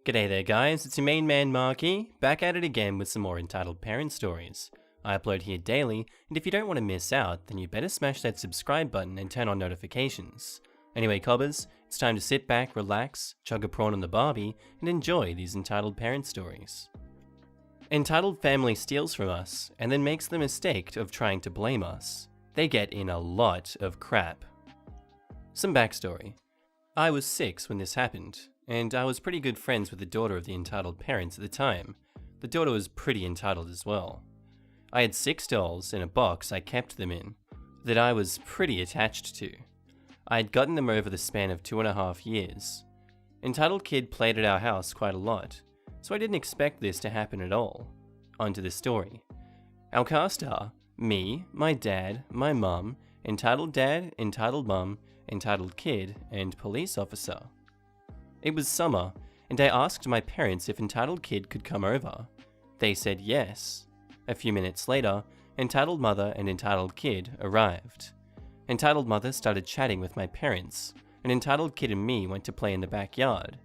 G'day there guys, it's your main man Marky, back at it again with some more Entitled Parent stories. I upload here daily, and if you don't want to miss out, then you better smash that subscribe button and turn on notifications. Anyway cobbers, it's time to sit back, relax, chug a prawn on the barbie, and enjoy these Entitled Parent stories. Entitled family steals from us, and then makes the mistake of trying to blame us. They get in a lot of crap. Some backstory. I was 6 when this happened, and I was pretty good friends with the daughter of the entitled parents at the time. The daughter was pretty entitled as well. I had 6 dolls in a box I kept them in, that I was pretty attached to. I had gotten them over the span of 2.5 years. Entitled kid played at our house quite a lot, so I didn't expect this to happen at all. On to the story. Our cast are me, my dad, my mum, entitled dad, entitled mum, entitled kid, and police officer. It was summer, and I asked my parents if entitled kid could come over. They said yes. A few minutes later, entitled mother and entitled kid arrived. Entitled mother started chatting with my parents, and entitled kid and me went to play in the backyard.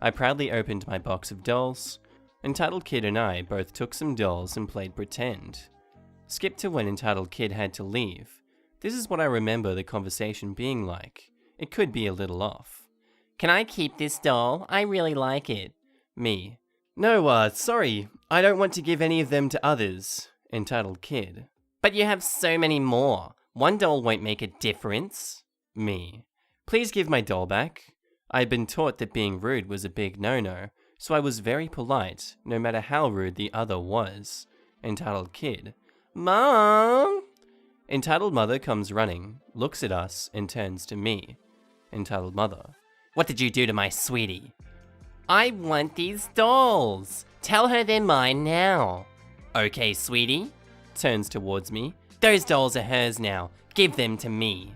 I proudly opened my box of dolls. Entitled kid and I both took some dolls and played pretend. Skip to when entitled kid had to leave. This is what I remember the conversation being like. It could be a little off. "Can I keep this doll? I really like it." Me. "No, sorry. I don't want to give any of them to others." Entitled kid. "But you have so many more. One doll won't make a difference." Me. "Please give my doll back." I had been taught that being rude was a big no-no, so I was very polite, no matter how rude the other was. Entitled kid. "Mom!" Entitled mother comes running, looks at us, and turns to me. Entitled mother. "What did you do to my sweetie?" "I want these dolls. Tell her they're mine now." "Okay, sweetie." Turns towards me. "Those dolls are hers now. Give them to me."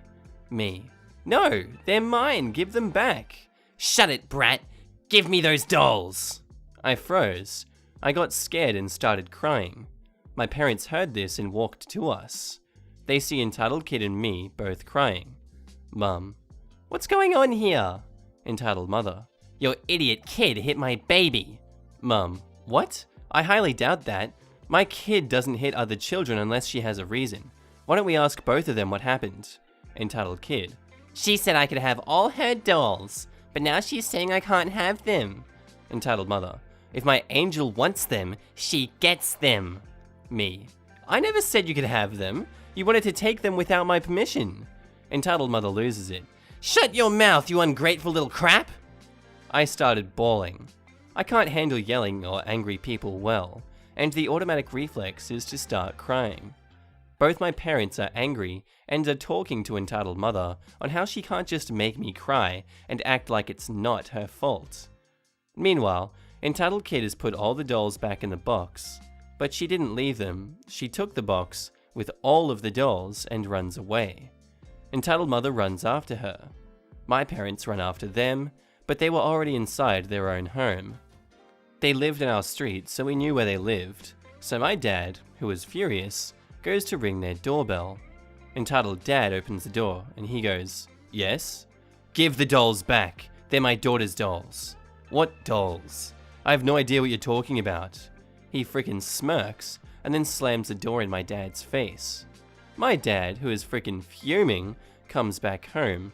Me. "No, they're mine. Give them back." "Shut it, brat. Give me those dolls." I froze. I got scared and started crying. My parents heard this and walked to us. They see entitled kid and me both crying. Mum. "What's going on here?" Entitled mother. "Your idiot kid hit my baby." Mum. "What? I highly doubt that. My kid doesn't hit other children unless she has a reason. Why don't we ask both of them what happened?" Entitled kid. "She said I could have all her dolls, but now she's saying I can't have them." Entitled mother. "If my angel wants them, she gets them." Me. "I never said you could have them. You wanted to take them without my permission." Entitled mother loses it. "Shut your mouth, you ungrateful little crap!" I started bawling. I can't handle yelling or angry people well, and the automatic reflex is to start crying. Both my parents are angry and are talking to entitled mother on how she can't just make me cry and act like it's not her fault. Meanwhile, entitled kid has put all the dolls back in the box, but she didn't leave them. She took the box with all of the dolls and runs away. Entitled mother runs after her. My parents run after them, but they were already inside their own home. They lived in our street, so we knew where they lived. So my dad, who was furious, goes to ring their doorbell. Entitled dad opens the door, and he goes, "Yes?" "Give the dolls back. They're my daughter's dolls." "What dolls? I have no idea what you're talking about." He frickin' smirks, and then slams the door in my dad's face. My dad, who is frickin' fuming, comes back home.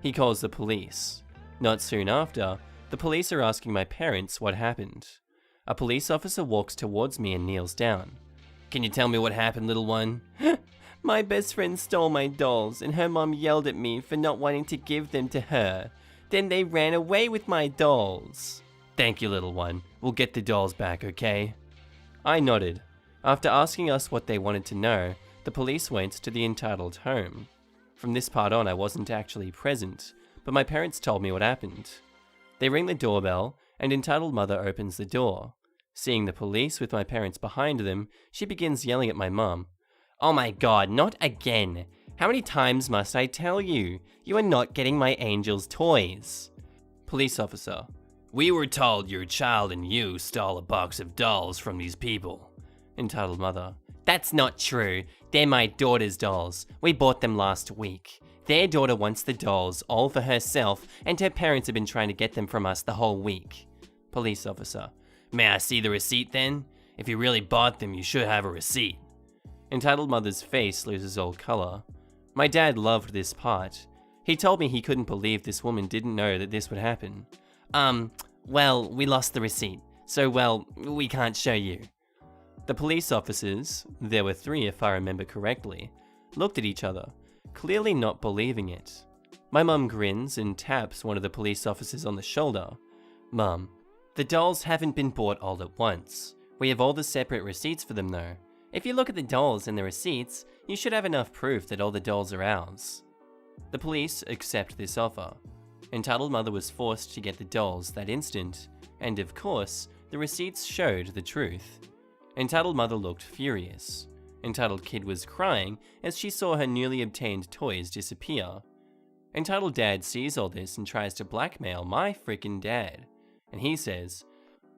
He calls the police. Not soon after, the police are asking my parents what happened. A police officer walks towards me and kneels down. "Can you tell me what happened, little one?" "My best friend stole my dolls, and her mom yelled at me for not wanting to give them to her. Then they ran away with my dolls." "Thank you, little one. We'll get the dolls back, okay?" I nodded. After asking us what they wanted to know, the police went to the entitled home. From this part on, I wasn't actually present, but my parents told me what happened. They ring the doorbell, and entitled mother opens the door. Seeing the police with my parents behind them, she begins yelling at my mum. "Oh my god, not again! How many times must I tell you? You are not getting my angel's toys." Police officer. "We were told your child and you stole a box of dolls from these people." Entitled mother. "That's not true. They're my daughter's dolls. We bought them last week. Their daughter wants the dolls all for herself, and her parents have been trying to get them from us the whole week." Police officer. May I see the receipt then? If you really bought them, you should have a receipt. Entitled mother's face loses all color. My dad loved this part. He told me he couldn't believe this woman didn't know that this would happen. Well, we lost the receipt, so we can't show you. The police officers, there were 3 if I remember correctly, looked at each other, clearly not believing it. My mum grins and taps one of the police officers on the shoulder. Mum, the dolls haven't been bought all at once. We have all the separate receipts for them though. If you look at the dolls and the receipts, you should have enough proof that all the dolls are ours. The police accept this offer. Entitled mother was forced to get the dolls that instant, and of course, the receipts showed the truth. Entitled mother looked furious. Entitled kid was crying as she saw her newly obtained toys disappear. Entitled dad sees all this and tries to blackmail my frickin' dad. And he says,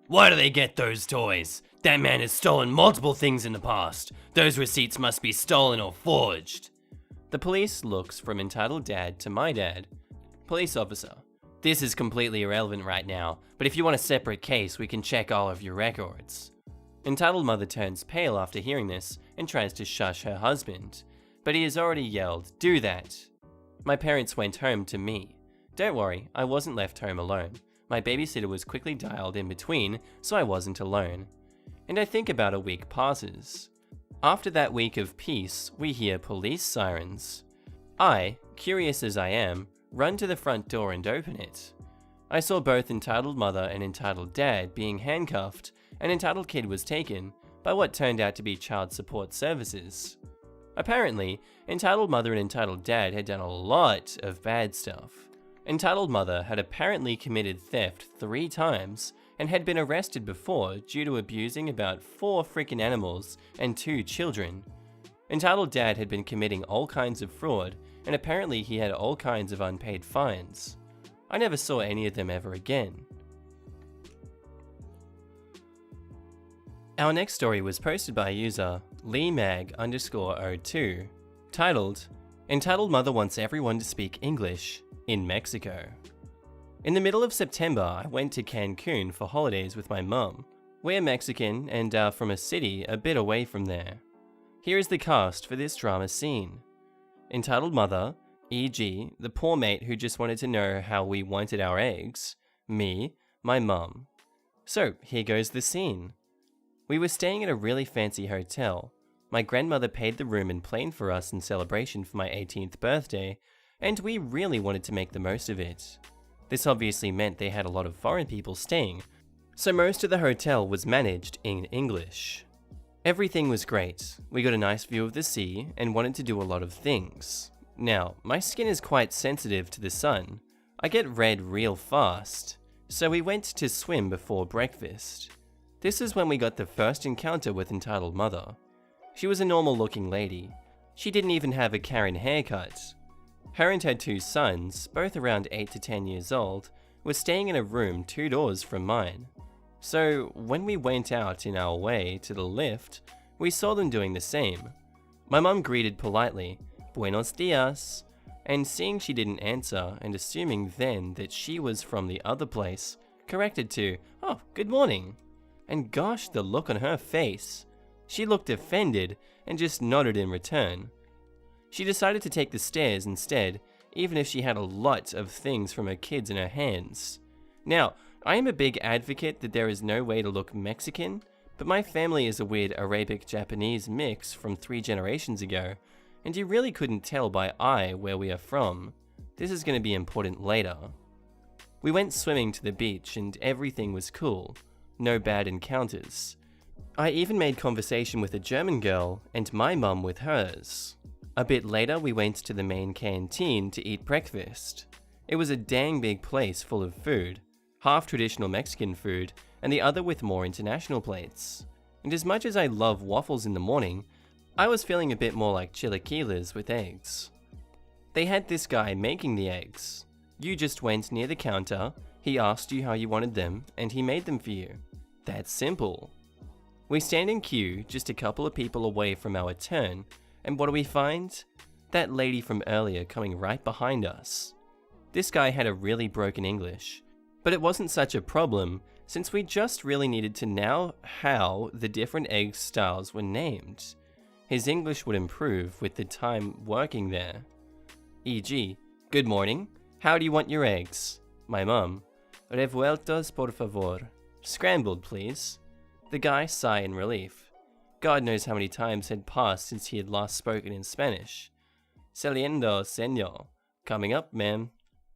"Why do they get those toys? That man has stolen multiple things in the past. Those receipts must be stolen or forged." The police looks from entitled dad to my dad. Police officer, this is completely irrelevant right now, but if you want a separate case, we can check all of your records. Entitled mother turns pale after hearing this and tries to shush her husband, but he has already yelled, "Do that." My parents went home to me. Don't worry, I wasn't left home alone. My babysitter was quickly dialed in between, so I wasn't alone. And I think about a week passes. After that week of peace, we hear police sirens. I, curious as I am, run to the front door and open it. I saw both entitled mother and entitled dad being handcuffed, and entitled kid was taken by what turned out to be child support services. Apparently, entitled mother and entitled dad had done a lot of bad stuff. Entitled mother had apparently committed theft 3 times and had been arrested before due to abusing about 4 freaking animals and 2 children. Entitled dad had been committing all kinds of fraud, and apparently he had all kinds of unpaid fines. I never saw any of them ever again. Our next story was posted by user LeeMag_02, titled, "Entitled Mother Wants Everyone to Speak English in Mexico." In the middle of September, I went to Cancun for holidays with my mum. We're Mexican and are from a city a bit away from there. Here is the cast for this drama scene. Entitled mother, e.g. the poor mate who just wanted to know how we wanted our eggs, me, my mum. So here goes the scene. We were staying at a really fancy hotel. My grandmother paid the room and plane for us in celebration for my 18th birthday, and we really wanted to make the most of it. This obviously meant they had a lot of foreign people staying, so most of the hotel was managed in English. Everything was great. We got a nice view of the sea and wanted to do a lot of things. Now, my skin is quite sensitive to the sun. I get red real fast, so we went to swim before breakfast. This is when we got the first encounter with entitled mother. She was a normal looking lady. She didn't even have a Karen haircut. Her and her 2 sons, both around 8 to 10 years old, were staying in a room 2 doors from mine. So when we went out in our way to the lift, we saw them doing the same. My mum greeted politely, "Buenos dias," and seeing she didn't answer and assuming then that she was from the other place, corrected to, "Oh, good morning." And gosh, the look on her face. She looked offended and just nodded in return. She decided to take the stairs instead, even if she had a lot of things from her kids in her hands. Now, I am a big advocate that there is no way to look Mexican, but my family is a weird Arabic-Japanese mix from 3 generations ago, and you really couldn't tell by eye where we are from. This is going to be important later. We went swimming to the beach and everything was cool. No bad encounters. I even made conversation with a German girl and my mum with hers. A bit later, we went to the main canteen to eat breakfast. It was a dang big place full of food, half traditional Mexican food and the other with more international plates. And as much as I love waffles in the morning, I was feeling a bit more like chilaquiles with eggs. They had this guy making the eggs. You just went near the counter, he asked you how you wanted them, and he made them for you. That's simple. We stand in queue just a couple of people away from our turn, and what do we find? That lady from earlier coming right behind us. This guy had a really broken English, but it wasn't such a problem since we just really needed to know how the different egg styles were named. His English would improve with the time working there. E.g., good morning, how do you want your eggs? My mum, revueltos por favor. Scrambled, please. The guy sigh in relief. God knows how many times had passed since he had last spoken in Spanish. Saliendo, señor. Coming up, ma'am.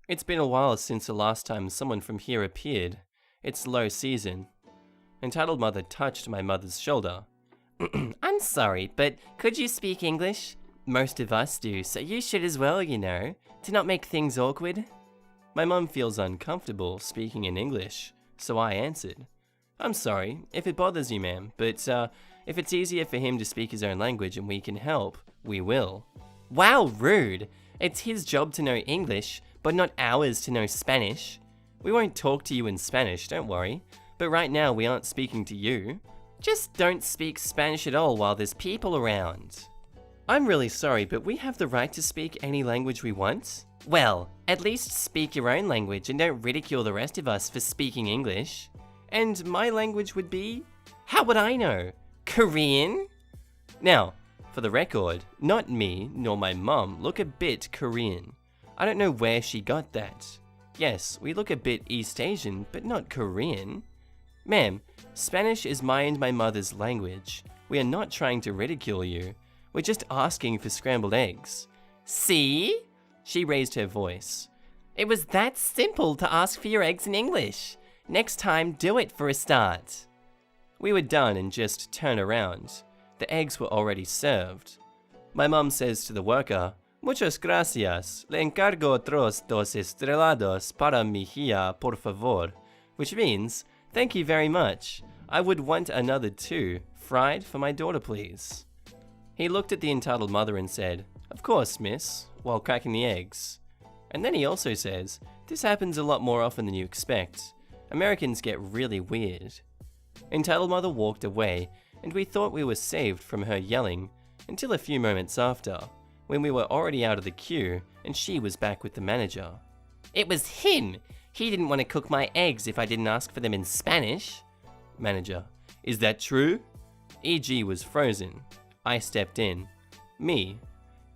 It's been a while since the last time someone from here appeared. It's low season. Entitled Mother touched my mother's shoulder. I'm sorry, but could you speak English? Most of us do, so you should as well, you know, to not make things awkward. My mum feels uncomfortable speaking in English, so I answered. I'm sorry, if it bothers you, ma'am, but if it's easier for him to speak his own language and we can help, we will. Wow, rude! It's his job to know English, but not ours to know Spanish. We won't talk to you in Spanish, don't worry, but right now we aren't speaking to you. Just don't speak Spanish at all while there's people around. I'm really sorry, but we have the right to speak any language we want. Well, at least speak your own language and don't ridicule the rest of us for speaking English. And my language would be? How would I know? Korean? Now, for the record, not me nor my mum look a bit Korean. I don't know where she got that. Yes, we look a bit East Asian, but not Korean. Ma'am, Spanish is my and my mother's language. We are not trying to ridicule you. We're just asking for scrambled eggs. See? She raised her voice. It was that simple to ask for your eggs in English. Next time, do it for a start. We were done and just turned around. The eggs were already served. My mum says to the worker, Muchas gracias. Le encargo otros dos estrelados para mi hija, por favor. Which means, thank you very much. I would want another 2, fried for my daughter, please. He looked at the entitled mother and said, Of course, miss, while cracking the eggs. And then he also says, This happens a lot more often than you expect. Americans get really weird. Entitled mother walked away, and we thought we were saved from her yelling, until a few moments after, when we were already out of the queue, and she was back with the manager. It was him! He didn't want to cook my eggs if I didn't ask for them in Spanish. Manager, is that true? E.g. was frozen. I stepped in. Me.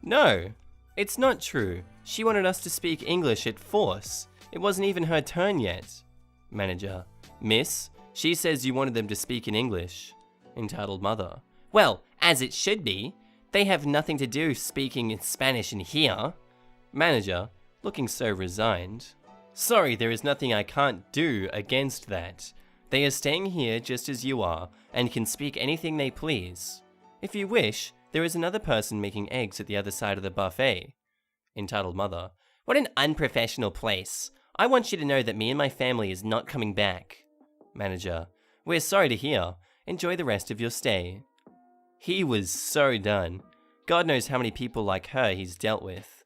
No, it's not true. She wanted us to speak English at force. It wasn't even her turn yet. Manager, Miss, she says you wanted them to speak in English. Entitled mother, well, as it should be. They have nothing to do speaking in Spanish in here. Manager, looking so resigned. Sorry, there is nothing I can't do against that. They are staying here just as you are, and can speak anything they please. If you wish, there is another person making eggs at the other side of the buffet. Entitled mother, what an unprofessional place. I want you to know that me and my family is not coming back. Manager, we're sorry to hear. Enjoy the rest of your stay. He was so done. God knows how many people like her he's dealt with.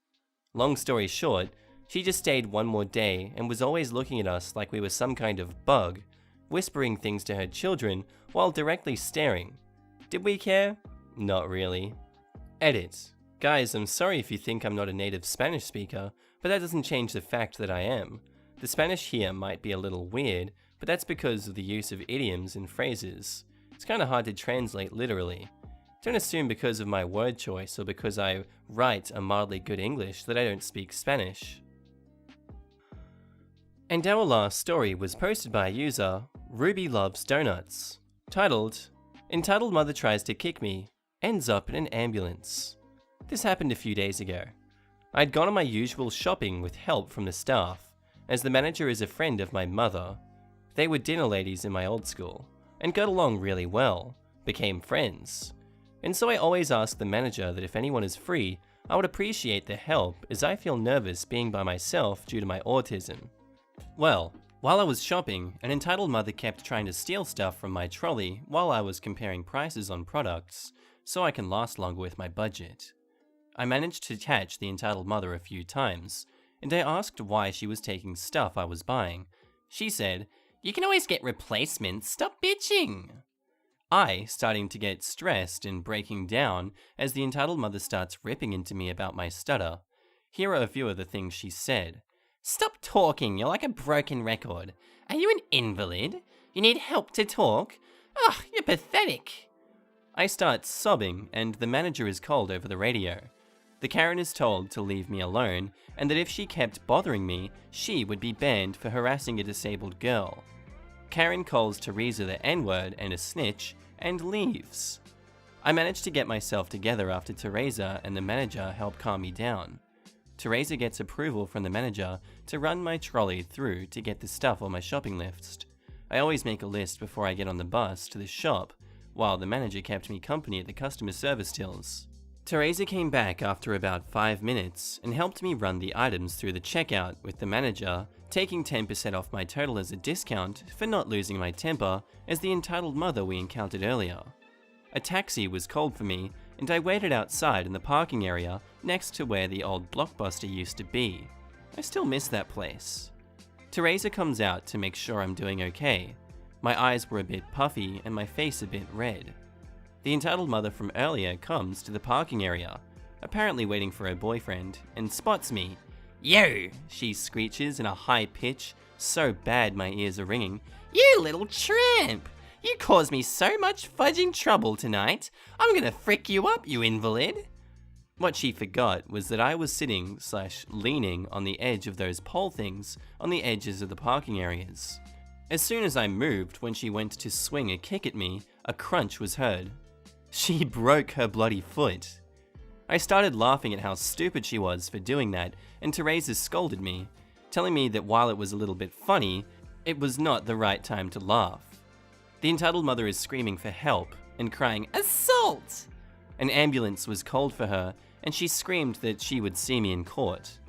Long story short, she just stayed one more day and was always looking at us like we were some kind of bug, whispering things to her children while directly staring. Did we care? Not really. Edit. Guys, I'm sorry if you think I'm not a native Spanish speaker, but that doesn't change the fact that I am. The Spanish here might be a little weird, but that's because of the use of idioms and phrases. It's kind of hard to translate literally. Don't assume because of my word choice or because I write a mildly good English that I don't speak Spanish. And our last story was posted by a user, Ruby Loves Donuts, titled, Entitled Mother Tries to Kick Me, Ends Up in an Ambulance. This happened a few days ago. I'd gone on my usual shopping with help from the staff, as the manager is a friend of my mother. They were dinner ladies in my old school, and got along really well, became friends. And so I always ask the manager that if anyone is free, I would appreciate the help as I feel nervous being by myself due to my autism. Well, while I was shopping, an entitled mother kept trying to steal stuff from my trolley while I was comparing prices on products, so I can last longer with my budget. I managed to catch the entitled mother a few times, and I asked why she was taking stuff I was buying. She said, "You can always get replacements, stop bitching!" I, starting to get stressed and breaking down as the entitled mother starts ripping into me about my stutter. Here are a few of the things she said. "Stop talking, you're like a broken record. Are you an invalid? You need help to talk? Ugh, you're pathetic. I start sobbing, and the manager is called over the radio. The Karen is told to leave me alone, and that if she kept bothering me, she would be banned for harassing a disabled girl. Karen calls Teresa the N-word and a snitch, and leaves. I managed to get myself together after Teresa and the manager help calm me down. Teresa gets approval from the manager to run my trolley through to get the stuff on my shopping list. I always make a list before I get on the bus to the shop, while the manager kept me company at the customer service tills. Teresa came back after about 5 minutes and helped me run the items through the checkout, with the manager taking 10% off my total as a discount for not losing my temper as the entitled mother we encountered earlier. A taxi was called for me, and I waited outside in the parking area next to where the old Blockbuster used to be. I still miss that place. Teresa comes out to make sure I'm doing okay. My eyes were a bit puffy and my face a bit red. The entitled mother from earlier comes to the parking area, apparently waiting for her boyfriend, and spots me. "Yo!" she screeches in a high pitch, so bad my ears are ringing. "You little tramp! You caused me so much fudging trouble tonight. I'm gonna frick you up, you invalid." What she forgot was that I was sitting/leaning on the edge of those pole things on the edges of the parking areas. As soon as I moved when she went to swing a kick at me, a crunch was heard. She broke her bloody foot. I started laughing at how stupid she was for doing that, and Teresa scolded me, telling me that while it was a little bit funny, it was not the right time to laugh. The entitled mother is screaming for help and crying, "Assault!" An ambulance was called for her, and she screamed that she would see me in court.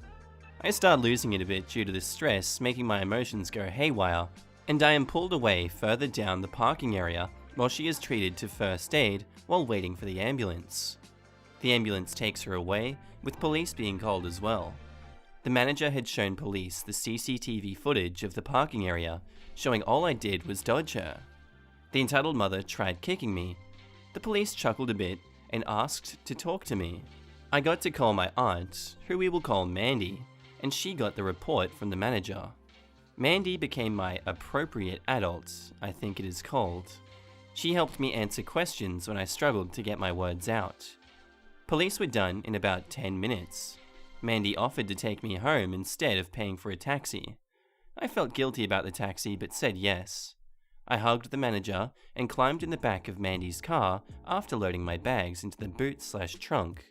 I start losing it a bit due to the stress making my emotions go haywire, and I am pulled away further down the parking area while she is treated to first aid while waiting for the ambulance. The ambulance takes her away, with police being called as well. The manager had shown police the CCTV footage of the parking area, showing all I did was dodge her. The entitled mother tried kicking me. The police chuckled a bit and asked to talk to me. I got to call my aunt, who we will call Mandy, and she got the report from the manager. Mandy became my appropriate adult, I think it is called. She helped me answer questions when I struggled to get my words out. Police were done in about 10 minutes. Mandy offered to take me home instead of paying for a taxi. I felt guilty about the taxi but said yes. I hugged the manager and climbed in the back of Mandy's car after loading my bags into the boot/trunk.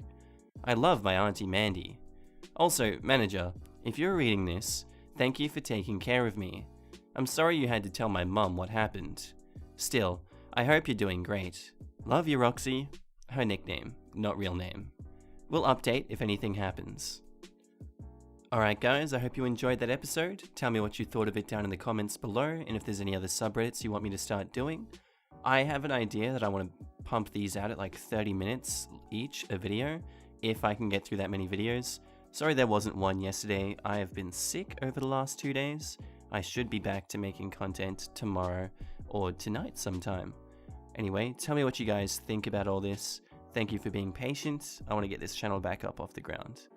I love my auntie Mandy. Also, manager, if you're reading this, thank you for taking care of me. I'm sorry you had to tell my mum what happened. Still, I hope you're doing great. Love you, Roxy. Her nickname, not real name. We'll update if anything happens. Alright guys, I hope you enjoyed that episode. Tell me what you thought of it down in the comments below, and if there's any other subreddits you want me to start doing. I have an idea that I want to pump these out at like 30 minutes each a video, if I can get through that many videos. Sorry there wasn't one yesterday. I have been sick over the last 2 days. I should be back to making content tomorrow or tonight sometime. Anyway, tell me what you guys think about all this. Thank you for being patient. I want to get this channel back up off the ground.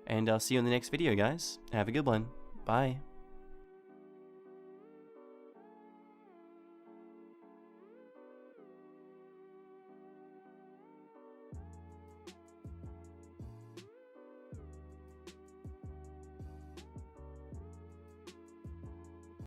And I'll see you in the next video, guys. Have a good one. Bye.